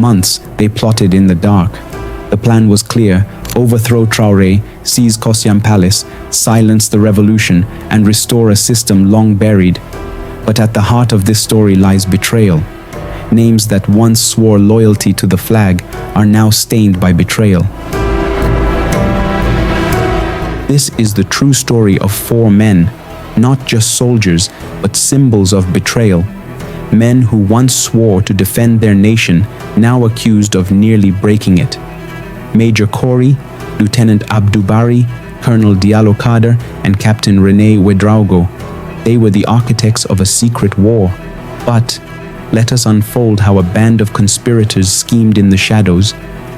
months, they plotted in the dark. The plan was clear: overthrow Traore, seize Kosyam Palace, silence the revolution, and restore a system long buried. But at the heart of this story lies betrayal. Names that once swore loyalty to the flag are now stained by betrayal. This is the true story of four men, not just soldiers, but symbols of betrayal. Men who once swore to defend their nation, now accused of nearly breaking it. Major Kori, Lieutenant Abdu Barry, Colonel Diallo Kader, and Captain René Ouédraogo. They were the architects of a secret war. But let us unfold how a band of conspirators schemed in the shadows,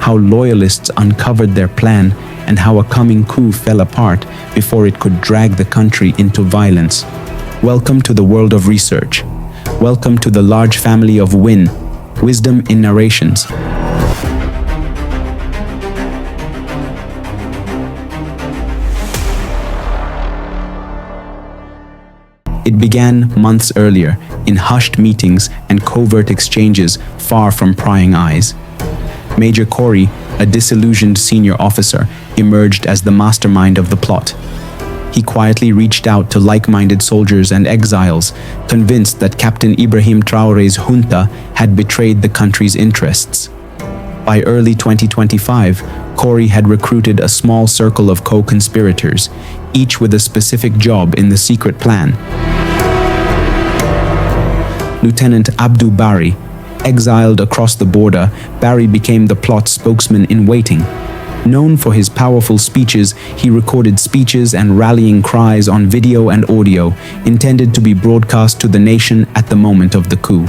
how loyalists uncovered their plan, and how a coming coup fell apart before it could drag the country into violence. Welcome to the world of research. Welcome to the large family of Wisdom in Narrations. It began months earlier, in hushed meetings and covert exchanges far from prying eyes. Major Kori, a disillusioned senior officer, emerged as the mastermind of the plot. He quietly reached out to like-minded soldiers and exiles, convinced that Captain Ibrahim Traoré's junta had betrayed the country's interests. By early 2025, Kori had recruited a small circle of co-conspirators, each with a specific job in the secret plan. Lieutenant Abdu Barry, exiled across the border, Barry became the plot's spokesman-in-waiting. Known for his powerful speeches, he recorded speeches and rallying cries on video and audio, intended to be broadcast to the nation at the moment of the coup.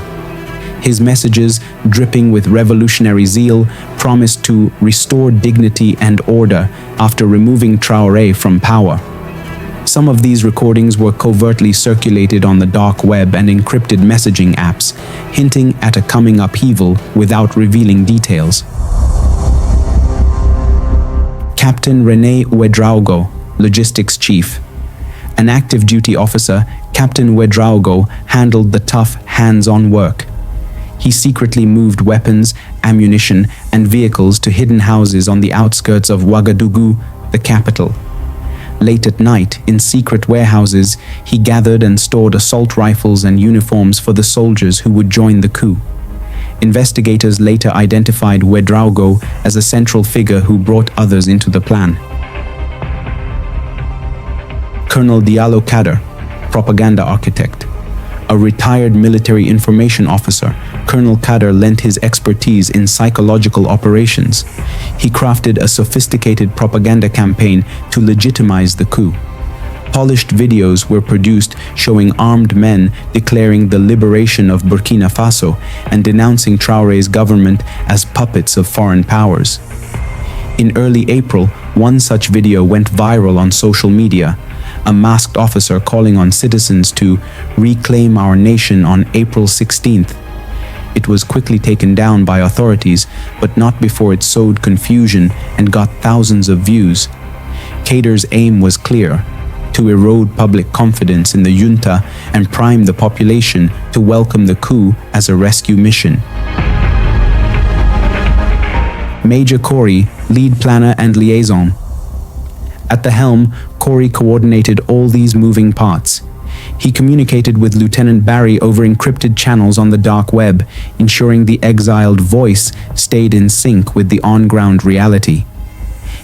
His messages, dripping with revolutionary zeal, promised to restore dignity and order after removing Traoré from power. Some of these recordings were covertly circulated on the dark web and encrypted messaging apps, hinting at a coming upheaval without revealing details. Captain René Ouédraogo, Logistics Chief. An active duty officer, Captain Ouédraogo handled the tough, hands-on work. He secretly moved weapons, ammunition, and vehicles to hidden houses on the outskirts of Ouédraogo, the capital. Late at night, in secret warehouses, he gathered and stored assault rifles and uniforms for the soldiers who would join the coup. Investigators later identified Ouédraogo as a central figure who brought others into the plan. Colonel Diallo Kader, propaganda architect. A retired military information officer, Colonel Kader lent his expertise in psychological operations. He crafted a sophisticated propaganda campaign to legitimize the coup. Polished videos were produced showing armed men declaring the liberation of Burkina Faso and denouncing Traoré's government as puppets of foreign powers. In early April, one such video went viral on social media. A masked officer calling on citizens to reclaim our nation on April 16th. It was quickly taken down by authorities, but not before it sowed confusion and got thousands of views. Kader's aim was clear: to erode public confidence in the junta and prime the population to welcome the coup as a rescue mission. Major Kori, lead planner and liaison. At the helm, Kori coordinated all these moving parts. He communicated with Lieutenant Barry over encrypted channels on the dark web, ensuring the exiled voice stayed in sync with the on-ground reality.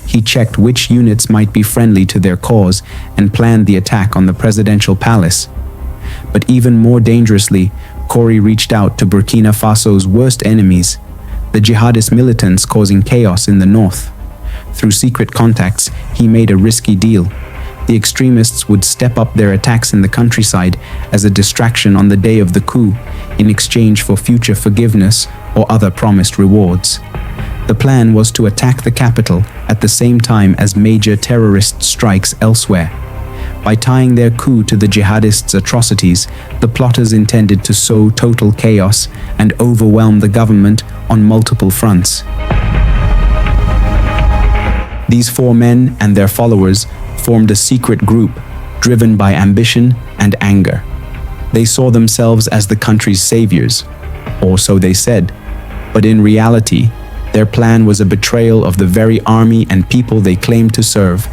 He checked which units might be friendly to their cause and planned the attack on the presidential palace. But even more dangerously, Kori reached out to Burkina Faso's worst enemies, the jihadist militants causing chaos in the north. Through secret contacts, he made a risky deal. The extremists would step up their attacks in the countryside as a distraction on the day of the coup, in exchange for future forgiveness or other promised rewards. The plan was to attack the capital at the same time as major terrorist strikes elsewhere. By tying their coup to the jihadists' atrocities, the plotters intended to sow total chaos and overwhelm the government on multiple fronts. These four men and their followers formed a secret group driven by ambition and anger. They saw themselves as the country's saviors, or so they said. But in reality, their plan was a betrayal of the very army and people they claimed to serve.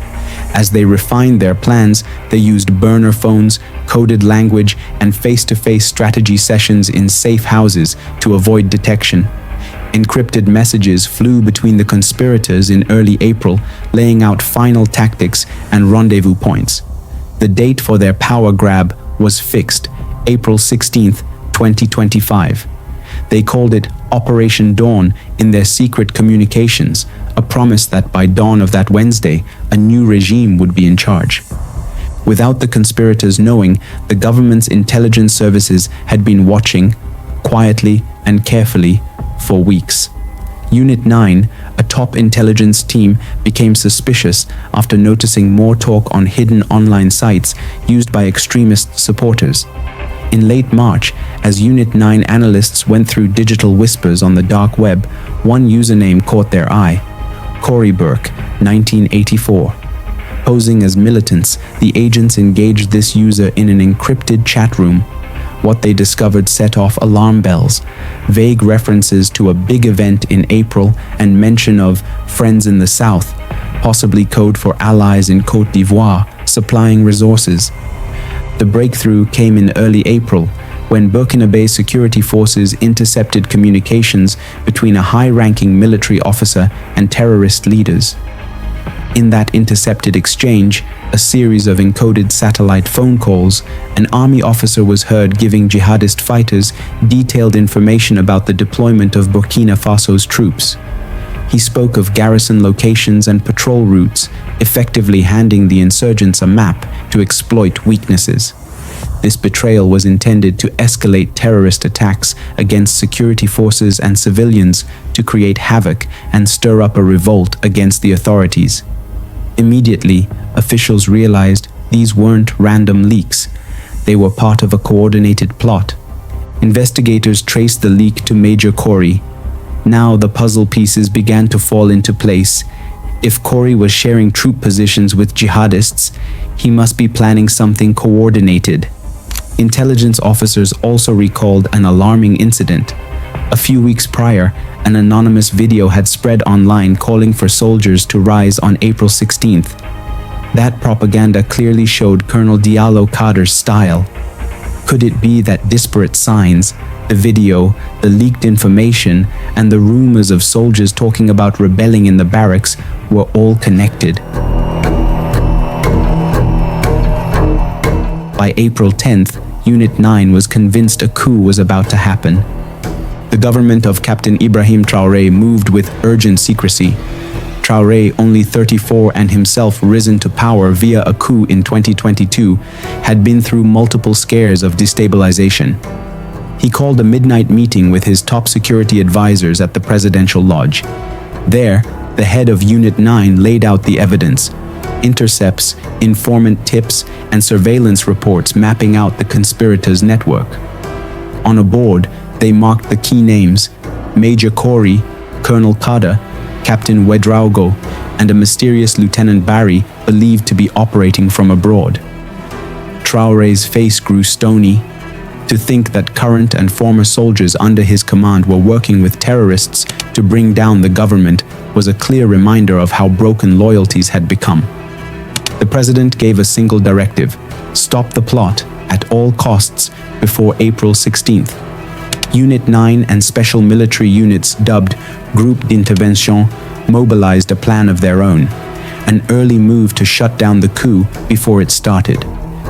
As they refined their plans, they used burner phones, coded language, and face-to-face strategy sessions in safe houses to avoid detection. Encrypted messages flew between the conspirators in early April, laying out final tactics and rendezvous points. The date for their power grab was fixed, April 16, 2025. They called it Operation Dawn in their secret communications, a promise that by dawn of that Wednesday, a new regime would be in charge. Without the conspirators knowing, the government's intelligence services had been watching, quietly and carefully, for weeks. Unit 9, a top intelligence team, became suspicious after noticing more talk on hidden online sites used by extremist supporters. In late March, as Unit 9 analysts went through digital whispers on the dark web, one username caught their eye: Kori 1984. Posing as militants, the agents engaged this user in an encrypted chat room. What they discovered set off alarm bells: vague references to a big event in April and mention of friends in the south, possibly code for allies in Côte d'Ivoire, supplying resources. The breakthrough came in early April, when Burkina security forces intercepted communications between a high-ranking military officer and terrorist leaders. In that intercepted exchange, a series of encoded satellite phone calls, an army officer was heard giving jihadist fighters detailed information about the deployment of Burkina Faso's troops. He spoke of garrison locations and patrol routes, effectively handing the insurgents a map to exploit weaknesses. This betrayal was intended to escalate terrorist attacks against security forces and civilians, to create havoc and stir up a revolt against the authorities. Immediately, officials realized these weren't random leaks. They were part of a coordinated plot. Investigators traced the leak to Major Kori. Now the puzzle pieces began to fall into place. If Kori was sharing troop positions with jihadists, he must be planning something coordinated. Intelligence officers also recalled an alarming incident. A few weeks prior, an anonymous video had spread online calling for soldiers to rise on April 16th. That propaganda clearly showed Colonel Diallo Kader's style. Could it be that disparate signs, the video, the leaked information, and the rumors of soldiers talking about rebelling in the barracks were all connected? By April 10th, Unit 9 was convinced a coup was about to happen. The government of Captain Ibrahim Traoré moved with urgent secrecy. Traoré, only 34 and himself risen to power via a coup in 2022, had been through multiple scares of destabilization. He called a midnight meeting with his top security advisors at the presidential lodge. There, the head of Unit 9 laid out the evidence: intercepts, informant tips, and surveillance reports mapping out the conspirators' network. On a board, they marked the key names: Major Kori, Colonel Kader, Captain Ouédraogo, and a mysterious Lieutenant Barry believed to be operating from abroad. Traoré's face grew stony. To think that current and former soldiers under his command were working with terrorists to bring down the government was a clear reminder of how broken loyalties had become. The president gave a single directive: stop the plot at all costs before April 16th. Unit 9 and special military units dubbed Groupe d'Intervention mobilized a plan of their own, an early move to shut down the coup before it started.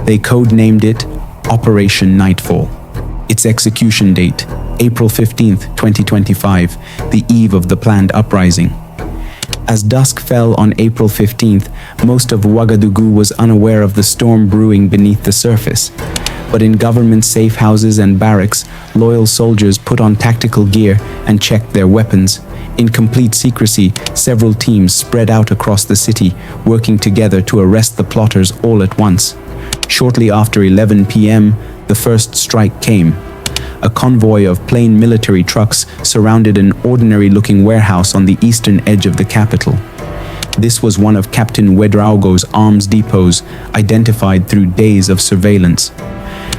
They codenamed it Operation Nightfall. Its execution date, April 15th, 2025, the eve of the planned uprising. As dusk fell on April 15th, most of Ouédraogo was unaware of the storm brewing beneath the surface. But in government safe houses and barracks, loyal soldiers put on tactical gear and checked their weapons. In complete secrecy, several teams spread out across the city, working together to arrest the plotters all at once. Shortly after 11 p.m., the first strike came. A convoy of plain military trucks surrounded an ordinary-looking warehouse on the eastern edge of the capital. This was one of Captain Ouédraogo's arms depots, identified through days of surveillance.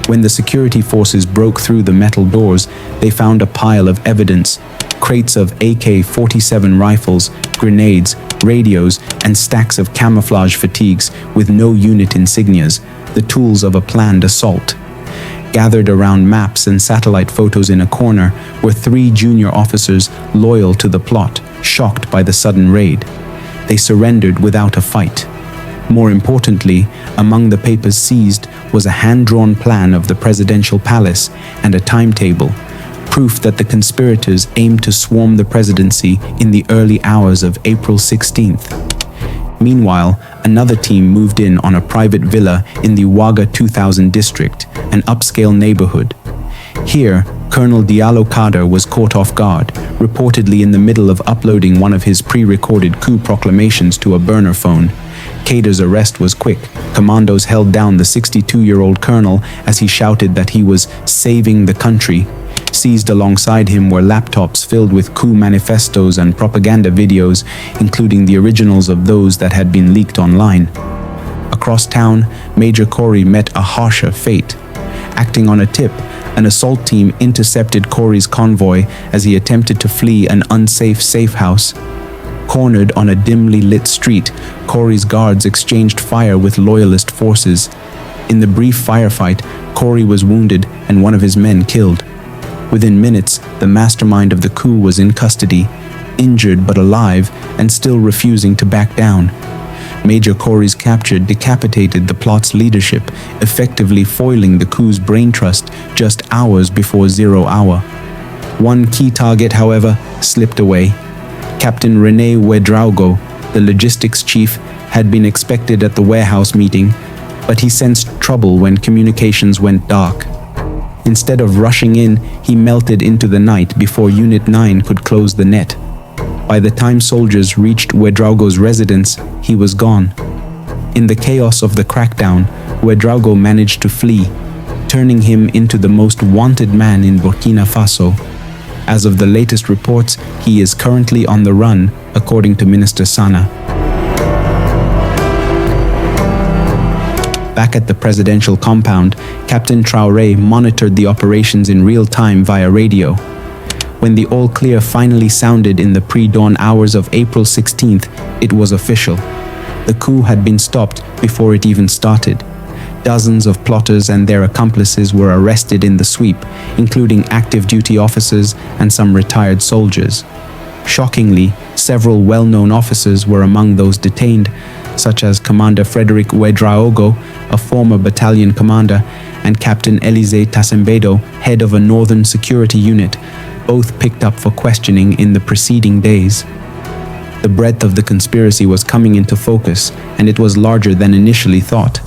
When the security forces broke through the metal doors, they found a pile of evidence: crates of AK-47 rifles, grenades, radios, and stacks of camouflage fatigues with no unit insignias, the tools of a planned assault. Gathered around maps and satellite photos in a corner were 3 junior officers loyal to the plot, shocked by the sudden raid. They surrendered without a fight. More importantly, among the papers seized was a hand-drawn plan of the presidential palace and a timetable, proof that the conspirators aimed to swarm the presidency in the early hours of April 16th. Meanwhile, another team moved in on a private villa in the Ouédraogo 2000 district, an upscale neighborhood. Here, Colonel Diallo Kader was caught off guard, reportedly in the middle of uploading one of his pre-recorded coup proclamations to a burner phone. Kader's arrest was quick. Commandos held down the 62-year-old colonel as he shouted that he was saving the country. Seized alongside him were laptops filled with coup manifestos and propaganda videos, including the originals of those that had been leaked online. Across town, Major Kori met a harsher fate. Acting on a tip, an assault team intercepted Kori's convoy as he attempted to flee an unsafe safe house. Cornered on a dimly lit street, Kori's guards exchanged fire with loyalist forces. In the brief firefight, Kori was wounded and one of his men killed. Within minutes, the mastermind of the coup was in custody, injured but alive and still refusing to back down. Major Kori's capture decapitated the plot's leadership, effectively foiling the coup's brain trust just hours before 0 hour. One key target, however, slipped away. Captain René Ouédraogo, the logistics chief, had been expected at the warehouse meeting, but he sensed trouble when communications went dark. Instead of rushing in, he melted into the night before Unit 9 could close the net. By the time soldiers reached Ouédraogo's residence, he was gone. In the chaos of the crackdown, Ouédraogo managed to flee, turning him into the most wanted man in Burkina Faso. As of the latest reports, he is currently on the run, according to Minister Sana. Back at the presidential compound, Captain Traore monitored the operations in real time via radio. When the all-clear finally sounded in the pre-dawn hours of April 16th, it was official. The coup had been stopped before it even started. Dozens of plotters and their accomplices were arrested in the sweep, including active duty officers and some retired soldiers. Shockingly, several well-known officers were among those detained, such as Commander Frederic Ouédraogo, a former battalion commander, and Captain Élisée Tassembedo, head of a northern security unit, both picked up for questioning in the preceding days. The breadth of the conspiracy was coming into focus, and it was larger than initially thought.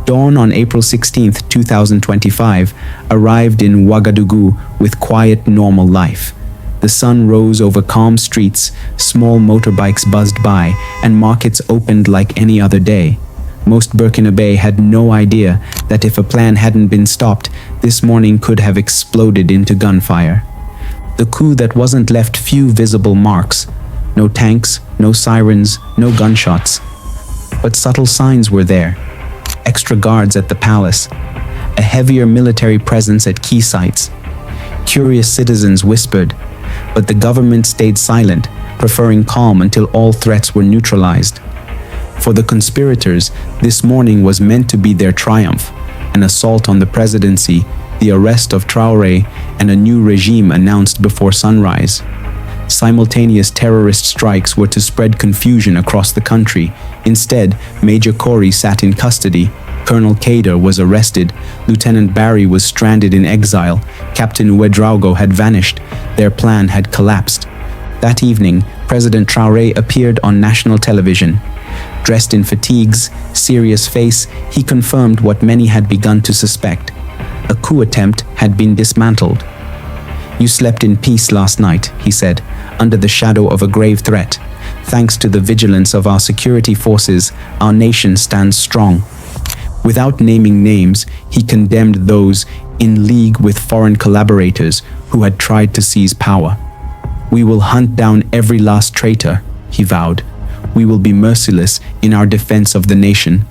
Dawn on April 16, 2025, arrived in Ouédraogo with quiet, normal life. The sun rose over calm streets, small motorbikes buzzed by, and markets opened like any other day. Most Burkinabe had no idea that if a plan hadn't been stopped, this morning could have exploded into gunfire. The coup that wasn't left few visible marks. No tanks, no sirens, no gunshots. But subtle signs were there. Extra guards at the palace, a heavier military presence at key sites. Curious citizens whispered, but the government stayed silent, preferring calm until all threats were neutralized. For the conspirators, this morning was meant to be their triumph, an assault on the presidency, the arrest of Traore, and a new regime announced before sunrise. Simultaneous terrorist strikes were to spread confusion across the country. Instead, Major Kori sat in custody, Colonel Kader was arrested, Lieutenant Barry was stranded in exile, Captain Ouédraogo had vanished, their plan had collapsed. That evening, President Traore appeared on national television. Dressed in fatigues, serious face, he confirmed what many had begun to suspect. A coup attempt had been dismantled. "You slept in peace last night," he said, "under the shadow of a grave threat. Thanks to the vigilance of our security forces, our nation stands strong." Without naming names, he condemned those in league with foreign collaborators who had tried to seize power. "We will hunt down every last traitor," he vowed. "We will be merciless in our defense of the nation."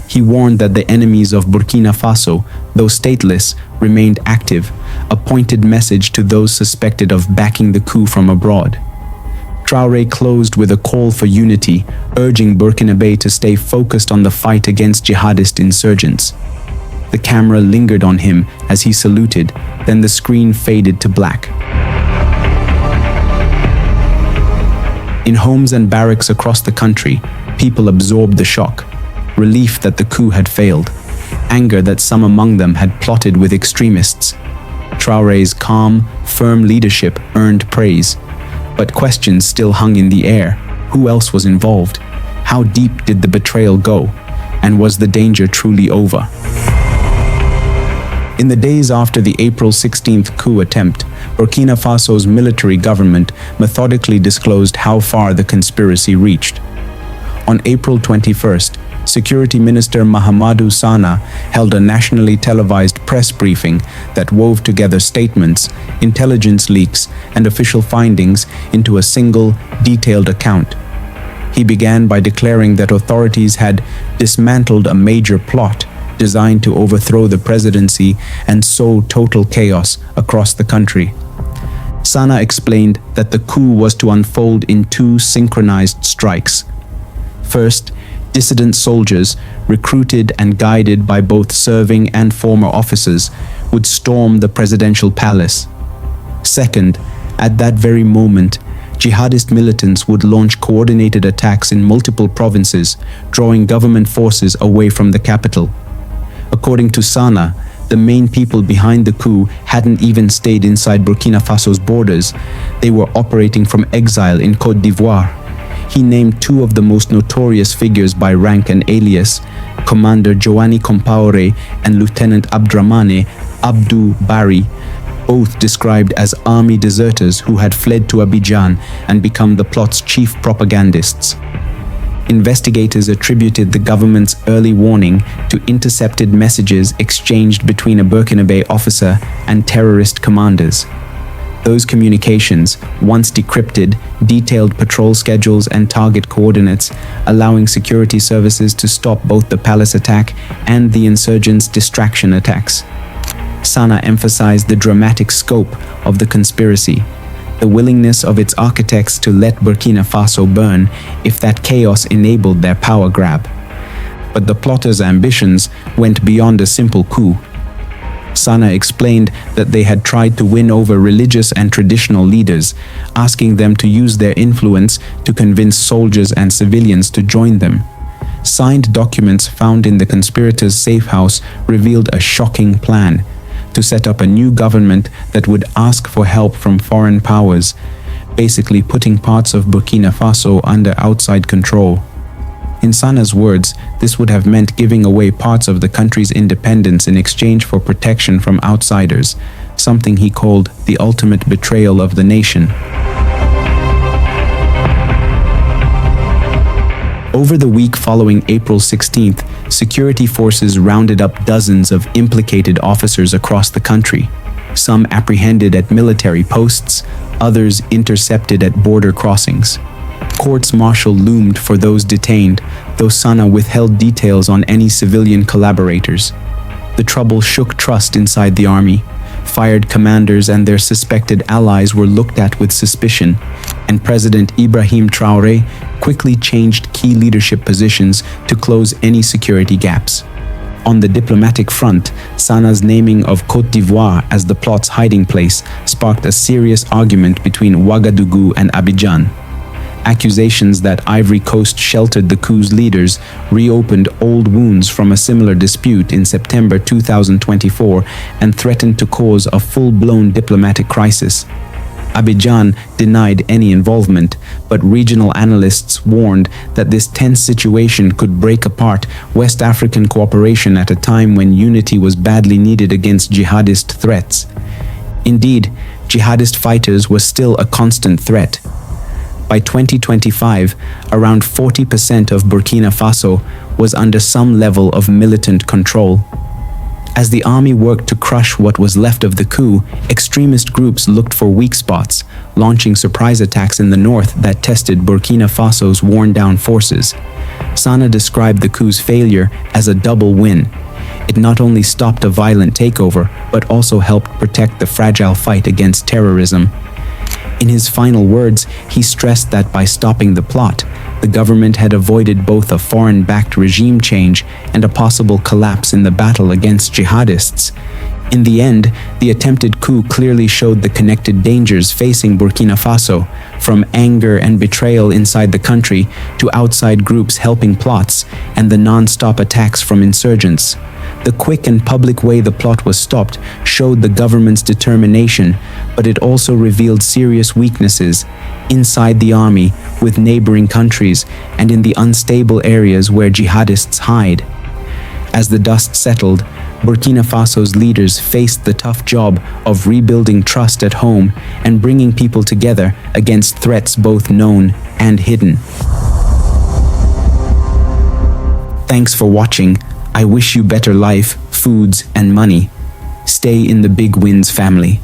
He warned that the enemies of Burkina Faso, though stateless, remained active, a pointed message to those suspected of backing the coup from abroad. Traore closed with a call for unity, urging Burkinabe to stay focused on the fight against jihadist insurgents. The camera lingered on him as he saluted, then the screen faded to black. In homes and barracks across the country, people absorbed the shock. Relief that the coup had failed, anger that some among them had plotted with extremists. Traore's calm, firm leadership earned praise, but questions still hung in the air. Who else was involved? How deep did the betrayal go? And was the danger truly over? In the days after the April 16th coup attempt, Burkina Faso's military government methodically disclosed how far the conspiracy reached. On April 21st, Security Minister Mahamadou Sana held a nationally televised press briefing that wove together statements, intelligence leaks, and official findings into a single, detailed account. He began by declaring that authorities had dismantled a major plot designed to overthrow the presidency and sow total chaos across the country. Sana explained that the coup was to unfold in two synchronized strikes. First, dissident soldiers, recruited and guided by both serving and former officers, would storm the presidential palace. Second, at that very moment, jihadist militants would launch coordinated attacks in multiple provinces, drawing government forces away from the capital. According to Sana, the main people behind the coup hadn't even stayed inside Burkina Faso's borders. They were operating from exile in Côte d'Ivoire. He named two of the most notorious figures by rank and alias, Commander Joanny Compaoré and Lieutenant Abdramane Abdu Barry, both described as army deserters who had fled to Abidjan and become the plot's chief propagandists. Investigators attributed the government's early warning to intercepted messages exchanged between a Burkinabe officer and terrorist commanders. Those communications, once decrypted, detailed patrol schedules and target coordinates, allowing security services to stop both the palace attack and the insurgents' distraction attacks. Sana emphasized the dramatic scope of the conspiracy, the willingness of its architects to let Burkina Faso burn if that chaos enabled their power grab. But the plotters' ambitions went beyond a simple coup. Sana explained that they had tried to win over religious and traditional leaders, asking them to use their influence to convince soldiers and civilians to join them. Signed documents found in the conspirators' safe house revealed a shocking plan to set up a new government that would ask for help from foreign powers, basically putting parts of Burkina Faso under outside control. In Sana's words, this would have meant giving away parts of the country's independence in exchange for protection from outsiders, something he called the ultimate betrayal of the nation. Over the week following April 16th, security forces rounded up dozens of implicated officers across the country. Some apprehended at military posts, others intercepted at border crossings. Courts martial loomed for those detained, though Sana withheld details on any civilian collaborators. The trouble shook trust inside the army. Fired commanders and their suspected allies were looked at with suspicion, and President Ibrahim Traoré quickly changed key leadership positions to close any security gaps. On the diplomatic front, Sana's naming of Côte d'Ivoire as the plot's hiding place sparked a serious argument between Ouédraogo and Abidjan. Accusations that Ivory Coast sheltered the coup's leaders reopened old wounds from a similar dispute in September 2024 and threatened to cause a full-blown diplomatic crisis. Abidjan denied any involvement, but regional analysts warned that this tense situation could break apart West African cooperation at a time when unity was badly needed against jihadist threats. Indeed, jihadist fighters were still a constant threat. By 2025, around 40% of Burkina Faso was under some level of militant control. As the army worked to crush what was left of the coup, extremist groups looked for weak spots, launching surprise attacks in the north that tested Burkina Faso's worn-down forces. Sana described the coup's failure as a double win. It not only stopped a violent takeover, but also helped protect the fragile fight against terrorism. In his final words, he stressed that by stopping the plot, the government had avoided both a foreign-backed regime change and a possible collapse in the battle against jihadists. In the end, the attempted coup clearly showed the connected dangers facing Burkina Faso, from anger and betrayal inside the country to outside groups helping plots and the non-stop attacks from insurgents. The quick and public way the plot was stopped showed the government's determination, but it also revealed serious weaknesses inside the army, with neighboring countries, and in the unstable areas where jihadists hide. As the dust settled, Burkina Faso's leaders faced the tough job of rebuilding trust at home and bringing people together against threats both known and hidden. Thanks for watching. I wish you better life, foods, and money. Stay in the Big Wins family.